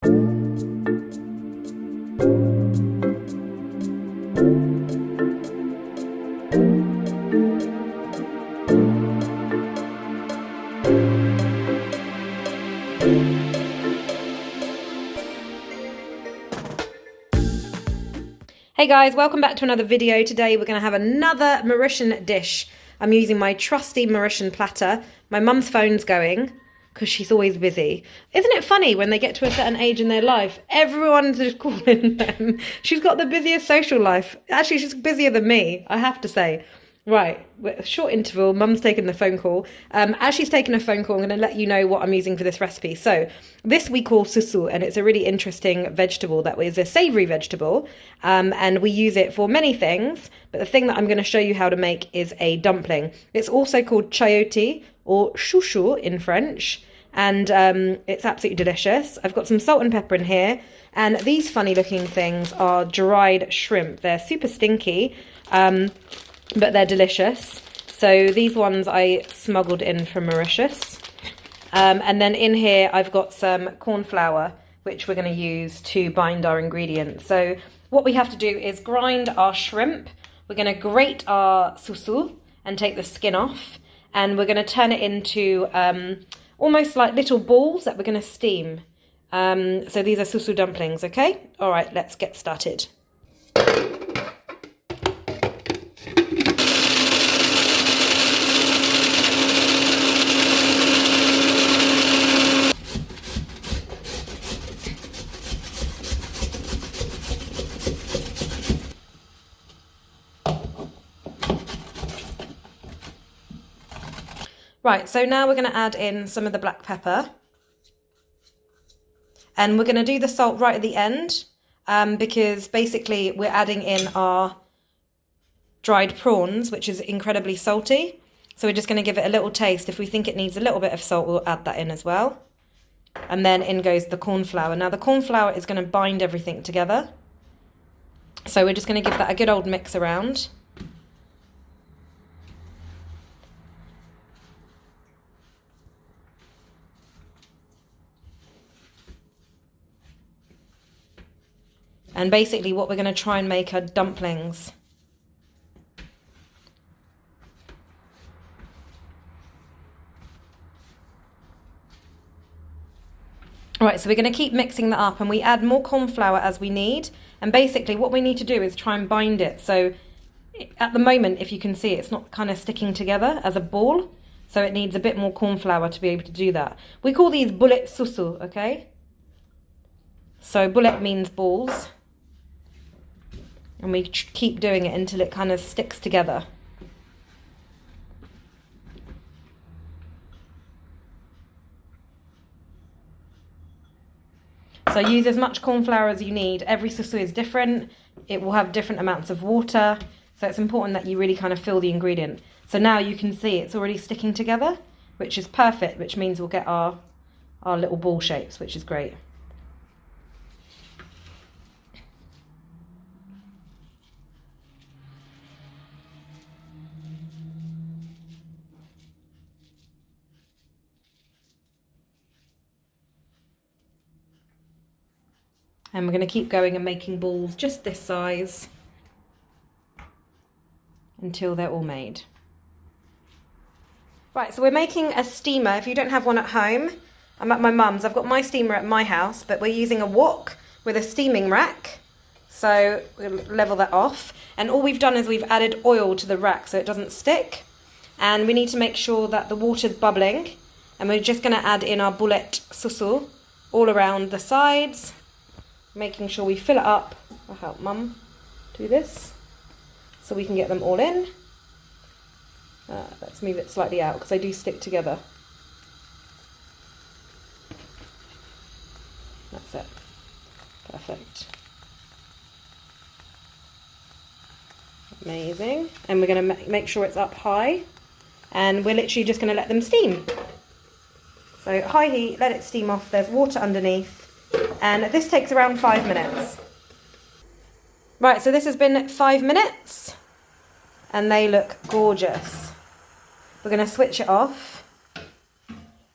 Hey guys, welcome back to another video. Today we're going to have another Mauritian dish. I'm using my trusty Mauritian platter. My mum's phone's going because she's always busy. Isn't it funny when they get to a certain age in their life, everyone's just calling them. She's got the busiest social life. Actually, she's busier than me, I have to say. Right, short interval, mum's taking the phone call. As she's taking a phone call, I'm going to let you know what I'm using for this recipe. So this we call susu, and it's a really interesting vegetable that is a savoury vegetable, and we use it for many things, but the thing that I'm going to show you how to make is a dumpling. It's also called chayote or chou in French, and it's absolutely delicious. I've got some salt and pepper in here, and these funny looking things are dried shrimp. They're super stinky, but they're delicious. So these ones I smuggled in from Mauritius. And then in here I've got some corn flour, which we're going to use to bind our ingredients. So what we have to do is grind our shrimp. We're going to grate our susu and take the skin off. And we're going to turn it into almost like little balls that we're going to steam. So these are susu dumplings, okay? All right, let's get started. Right, so now we're going to add in some of the black pepper. And we're going to do the salt right at the end, because basically we're adding in our dried prawns, which is incredibly salty. So we're just going to give it a little taste. If we think it needs a little bit of salt, we'll add that in as well. And then in goes the corn flour. Now the corn flour is going to bind everything together. So we're just going to give that a good old mix around. And basically what we're going to try and make are dumplings. All right, so we're going to keep mixing that up, and we add more corn flour as we need. And basically what we need to do is try and bind it. So at the moment, if you can see, it's not kind of sticking together as a ball. So it needs a bit more corn flour to be able to do that. We call these Boulette susu, okay? So Boulette means balls. And we keep doing it until it kind of sticks together. So use as much corn flour as you need. Every susu is different. It will have different amounts of water. So it's important that you really kind of fill the ingredient. So now you can see it's already sticking together, which is perfect, which means we'll get our little ball shapes, which is great. And we're going to keep going and making balls just this size until they're all made. Right, so we're making a steamer. If you don't have one at home, I'm at my mum's. I've got my steamer at my house, but we're using a wok with a steaming rack. So we'll level that off. And all we've done is we've added oil to the rack so it doesn't stick. And we need to make sure that the water's bubbling. And we're just going to add in our Boulette susu all around the sides, making sure we fill it up. I'll help mum do this so we can get them all in. Let's move it slightly out because they do stick together. That's it. Perfect. Amazing. And we're going to make sure it's up high, and we're literally just going to let them steam. So high heat, let it steam off. There's water underneath. And this takes around 5 minutes. Right, so this has been 5 minutes and they look gorgeous. We're going to switch it off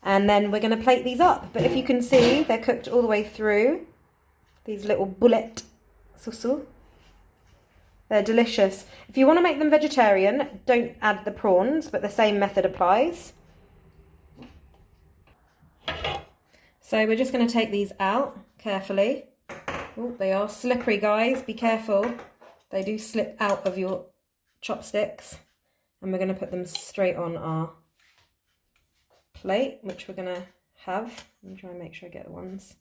And then we're going to plate these up. But if you can see, they're cooked all the way through. These little Boulette susu. They're delicious. If you want to make them vegetarian, don't add the prawns, but the same method applies. So we're just going to take these out carefully. Oh, they are slippery, guys. Be careful. They do slip out of your chopsticks. And we're going to put them straight on our plate, which we're going to have. Let me try and make sure I get the ones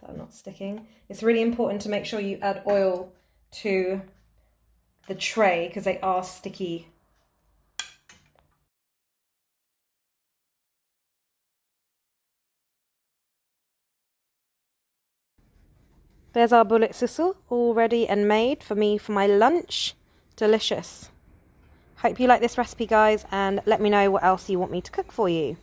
that are not sticking. It's really important to make sure you add oil to the tray because they are sticky. There's our Boulette susu, all ready and made for me for my lunch. Delicious. Hope you like this recipe, guys, and let me know what else you want me to cook for you.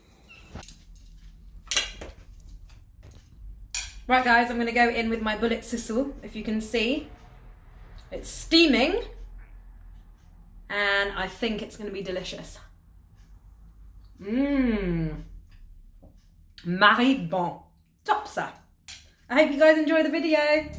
Right, guys, I'm going to go in with my Boulette susu. If you can see, it's steaming, and I think it's going to be delicious. Marie bon. Top ça. I hope you guys enjoy the video.